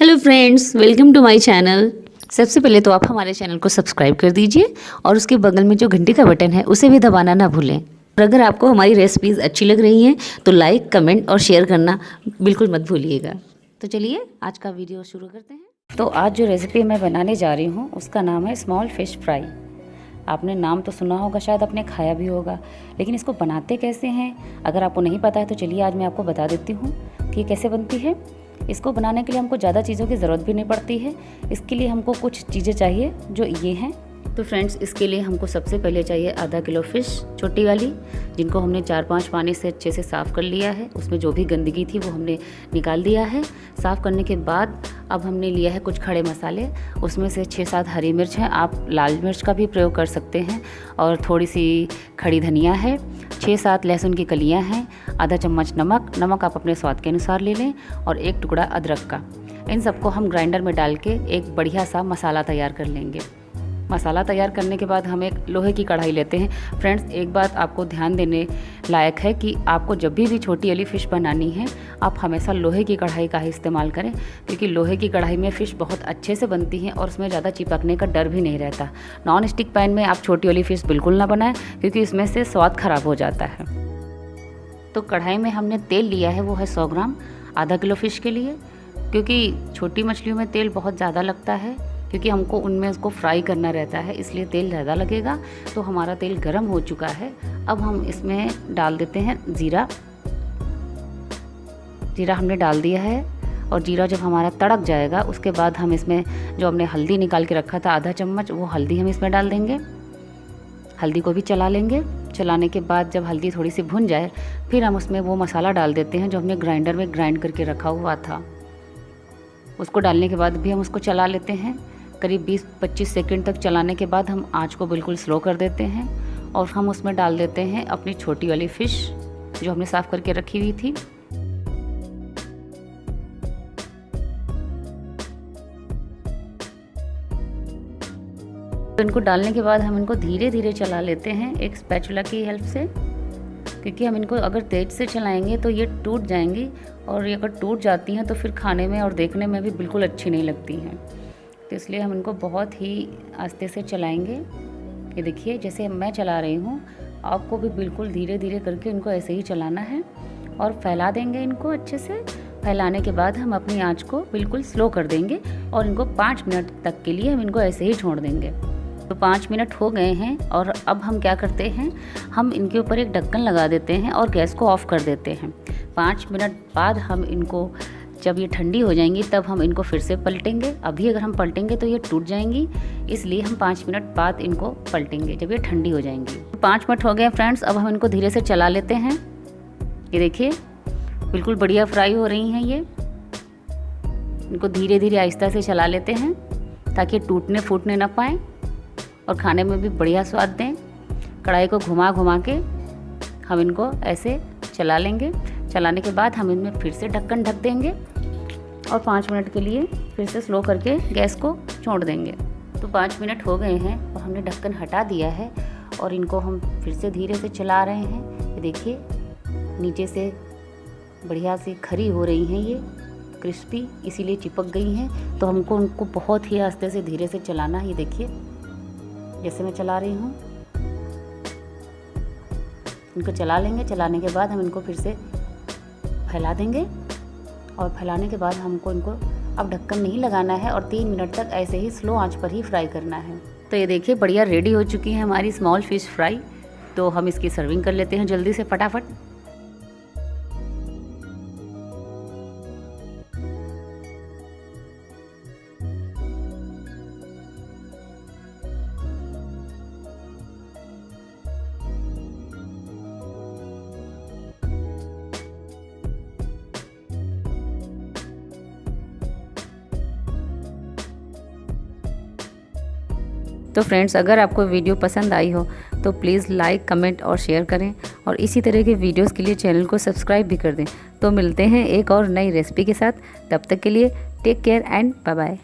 Hello friends, welcome to my channel. सबसे पहले तो आप हमारे चैनल को सब्सक्राइब कर दीजिए और उसके बगल में जो घंटी का बटन है उसे भी दबाना ना भूलें। और अगर आपको हमारी रेसिपीज़ अच्छी लग रही हैं तो लाइक, कमेंट और शेयर करना बिल्कुल मत भूलिएगा। तो चलिए आज का वीडियो शुरू करते हैं। तो आज जो रेसिपी मैं बनाने जा रही हूँ उसका नाम है स्मॉल फ़िश फ्राई। आपने नाम तो सुना होगा, शायद आपने खाया भी होगा, लेकिन इसको बनाते कैसे हैं अगर आपको नहीं पता है तो चलिए आज मैं आपको बता देती हूँ कि ये कैसे बनती है। इसको बनाने के लिए हमको ज़्यादा चीज़ों की ज़रूरत भी नहीं पड़ती है। इसके लिए हमको कुछ चीज़ें चाहिए जो ये हैं। तो फ्रेंड्स, इसके लिए हमको सबसे पहले चाहिए आधा किलो फ़िश, छोटी वाली, जिनको हमने 4-5 पानी से अच्छे से साफ़ कर लिया है। उसमें जो भी गंदगी थी वो हमने निकाल दिया है। साफ़ करने के बाद अब हमने लिया है कुछ खड़े मसाले। उसमें से 6-7 हरी मिर्च हैं, आप लाल मिर्च का भी प्रयोग कर सकते हैं, और थोड़ी सी खड़ी धनिया है, 6-7 लहसुन की कलियां हैं, आधा चम्मच नमक आप अपने स्वाद के अनुसार ले लें, और 1 टुकड़ा अदरक का। इन सबको हम ग्राइंडर में डाल के एक बढ़िया सा मसाला तैयार कर लेंगे। मसाला तैयार करने के बाद हम एक लोहे की कढ़ाई लेते हैं। फ्रेंड्स, एक बात आपको ध्यान देने लायक है कि आपको जब भी छोटी वाली फ़िश बनानी है आप हमेशा लोहे की कढ़ाई का ही इस्तेमाल करें, क्योंकि लोहे की कढ़ाई में फ़िश बहुत अच्छे से बनती है और उसमें ज़्यादा चिपकने का डर भी नहीं रहता। नॉन स्टिक पैन में आप छोटी वाली फ़िश बिल्कुल ना बनाएं, क्योंकि इसमें से स्वाद ख़राब हो जाता है। तो कढ़ाई में हमने तेल लिया है, वो है 100 ग्राम, आधा किलो फ़िश के लिए। क्योंकि छोटी मछलियों में तेल बहुत ज़्यादा लगता है, क्योंकि हमको उनमें उसको फ्राई करना रहता है, इसलिए तेल ज़्यादा लगेगा। तो हमारा तेल गर्म हो चुका है। अब हम इसमें डाल देते हैं जीरा। जीरा हमने डाल दिया है, और जीरा जब हमारा तड़क जाएगा उसके बाद हम इसमें जो हमने हल्दी निकाल के रखा था आधा चम्मच, वो हल्दी हम इसमें डाल देंगे। हल्दी को भी चला लेंगे। चलाने के बाद जब हल्दी थोड़ी सी भुन जाए फिर हम उसमें वो मसाला डाल देते हैं जो हमने ग्राइंडर में ग्राइंड करके रखा हुआ था। उसको डालने के बाद भी हम उसको चला लेते हैं। करीब 20-25 सेकंड तक चलाने के बाद हम आंच को बिल्कुल स्लो कर देते हैं, और हम उसमें डाल देते हैं अपनी छोटी वाली फ़िश जो हमने साफ़ करके रखी हुई थी। तो इनको डालने के बाद हम इनको धीरे धीरे चला लेते हैं एक स्पैचुला की हेल्प से, क्योंकि हम इनको अगर तेज़ से चलाएंगे तो ये टूट जाएंगी, और ये अगर टूट जाती हैं तो फिर खाने में और देखने में भी बिल्कुल अच्छी नहीं लगती हैं। तो इसलिए हम इनको बहुत ही आस्ते से चलाएंगे। ये देखिए, जैसे मैं चला रही हूँ, आपको भी बिल्कुल धीरे धीरे करके इनको ऐसे ही चलाना है, और फैला देंगे इनको अच्छे से। फैलाने के बाद हम अपनी आंच को बिल्कुल स्लो कर देंगे, और इनको 5 मिनट तक के लिए हम इनको ऐसे ही छोड़ देंगे। तो 5 मिनट हो गए हैं, और अब हम क्या करते हैं, हम इनके ऊपर एक ढक्कन लगा देते हैं और गैस को ऑफ़ कर देते हैं। 5 मिनट बाद हम इनको, जब ये ठंडी हो जाएंगी तब हम इनको फिर से पलटेंगे। अभी अगर हम पलटेंगे तो ये टूट जाएंगी, इसलिए हम 5 मिनट बाद इनको पलटेंगे जब ये ठंडी हो जाएंगी। 5 मिनट हो गए फ्रेंड्स, अब हम इनको धीरे से चला लेते हैं। ये देखिए, बिल्कुल बढ़िया फ्राई हो रही हैं ये। इनको धीरे धीरे आहिस्ता से चला लेते हैं ताकि टूटने फूटने ना पाएँ और खाने में भी बढ़िया स्वाद दें। कढ़ाई को घुमा घुमा के हम इनको ऐसे चला लेंगे। चलाने के बाद हम इनमें फिर से ढक्कन ढक देंगे, और 5 मिनट के लिए फिर से स्लो करके गैस को छोड़ देंगे। तो 5 मिनट हो गए हैं और हमने ढक्कन हटा दिया है, और इनको हम फिर से धीरे से चला रहे हैं। ये देखिए, नीचे से बढ़िया सी खरी हो रही हैं ये, क्रिस्पी, इसीलिए चिपक गई हैं। तो हमको उनको बहुत ही आस्ते से धीरे से चलाना है। ये देखिए, जैसे मैं चला रही हूँ, इनको चला लेंगे। चलाने के बाद हम इनको फिर से फैला देंगे, और फैलाने के बाद हमको इनको अब ढक्कन नहीं लगाना है, और 3 मिनट तक ऐसे ही स्लो आंच पर ही फ्राई करना है। तो ये देखिए, बढ़िया रेडी हो चुकी है हमारी स्मॉल फ़िश फ्राई। तो हम इसकी सर्विंग कर लेते हैं जल्दी से फटाफट। तो फ्रेंड्स, अगर आपको वीडियो पसंद आई हो तो प्लीज़ लाइक, कमेंट और शेयर करें, और इसी तरह के वीडियोस के लिए चैनल को सब्सक्राइब भी कर दें। तो मिलते हैं एक और नई रेसिपी के साथ, तब तक के लिए take care and bye bye.